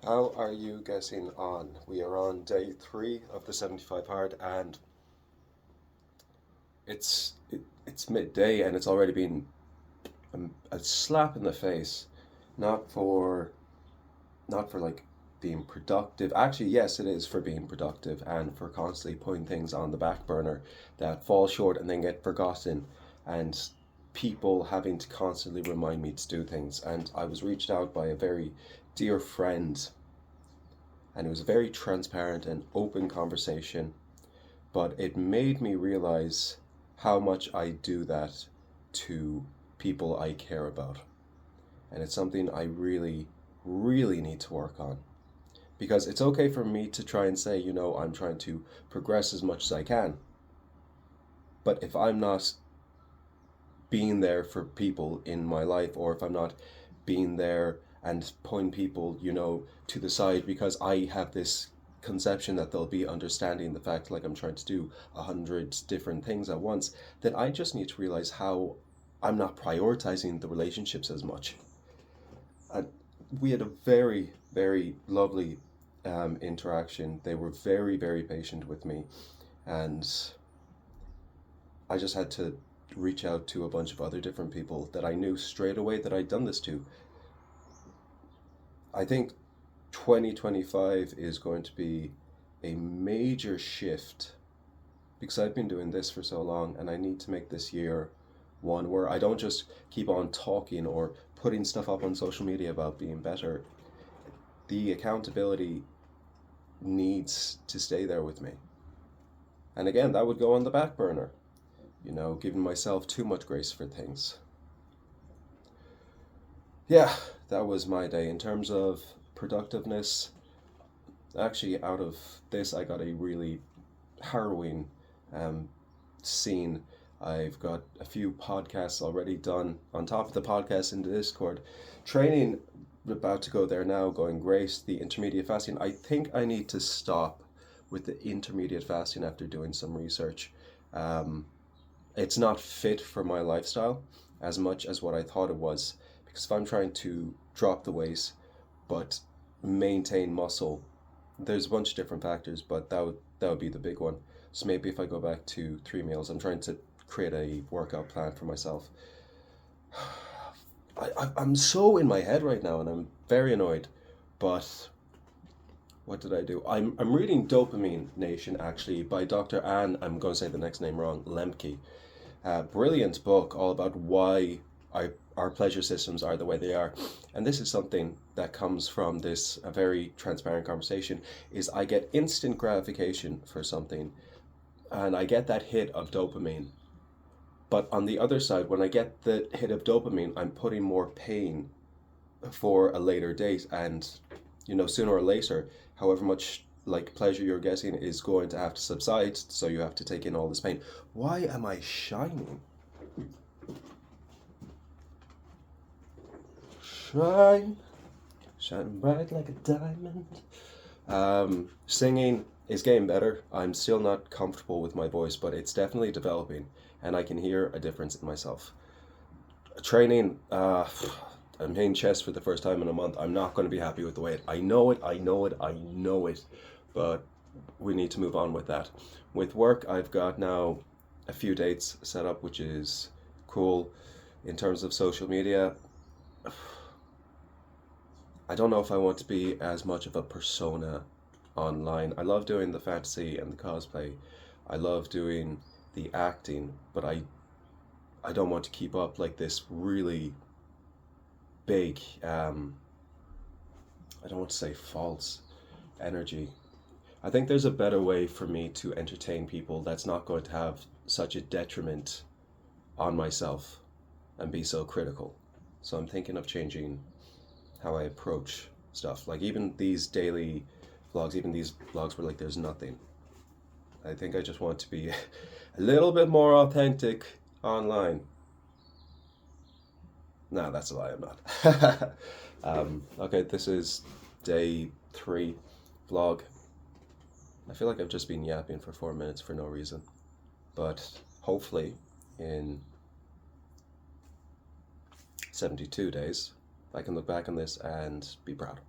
How are you getting on? We are on day 3 of the 75 hard, and it's midday, and it's already been a slap in the face. Not for not for like being productive. Actually, yes, it is for being productive and for constantly putting things on the back burner that fall short and then get forgotten, and people having to constantly remind me to do things. And I was reached out by a very dear friend, and it was a very transparent and open conversation, but it made me realize how much I do that to people I care about. And it's something I really, really need to work on. Because it's okay for me to try and say, I'm trying to progress as much as I can. But if I'm not being there for people in my life, or if I'm not being there and pulling people, to the side because I have this conception that they'll be understanding the fact like I'm trying to do 100 different things at once, then I just need to realize how I'm not prioritizing the relationships as much. And we had a very, very lovely interaction. They were very, very patient with me, and I just had to reach out to a bunch of other different people that I knew straight away that I'd done this to. I think 2025 is going to be a major shift because I've been doing this for so long, and I need to make this year one where I don't just keep on talking or putting stuff up on social media about being better. The accountability needs to stay there with me. And again, that would go on the back burner, giving myself too much grace for things. Yeah, that was my day. In terms of productiveness, actually, out of this, I got a really harrowing scene. I've got a few podcasts already done on top of the podcast in the Discord. Training, about to go there now, going great. The intermediate fasting, I think I need to stop with the intermediate fasting after doing some research. It's not fit for my lifestyle as much as what I thought it was. Because if I'm trying to drop the weight but maintain muscle, there's a bunch of different factors, but that would be the big one. So maybe if I go back to 3 meals, I'm trying to create a workout plan for myself. I'm so in my head right now, and I'm very annoyed. But what did I do? I'm reading Dopamine Nation, actually, by Dr. Anne, I'm going to say the next name wrong, Lemke. Brilliant book all about why our pleasure systems are the way they are. And this is something that comes from this a very transparent conversation, is I get instant gratification for something, and I get that hit of dopamine. But on the other side, when I get the hit of dopamine, I'm putting more pain for a later date. And, sooner or later, however much like pleasure you're getting is going to have to subside. So you have to take in all this pain. Why am I shining? Shine, shine bright like a diamond. Singing is getting better. I'm still not comfortable with my voice, but it's definitely developing, and I can hear a difference in myself. Training, I'm hitting chest for the first time in a month. I'm not going to be happy with the weight. I know it, I know it, I know it, but we need to move on with that. With work, I've got now a few dates set up, which is cool. In terms of social media, I don't know if I want to be as much of a persona online. I love doing the fantasy and the cosplay. I love doing the acting, but I don't want to keep up like this really big I don't want to say false energy. I think there's a better way for me to entertain people that's not going to have such a detriment on myself and be so critical. So I'm thinking of changing how I approach stuff. Like even these daily vlogs, even these vlogs where like there's nothing. I think I just want to be a little bit more authentic online. No, that's a lie, I'm not. Okay, this is day 3 vlog. I feel like I've just been yapping for 4 minutes for no reason. But hopefully in 72 days, I can look back on this and be proud.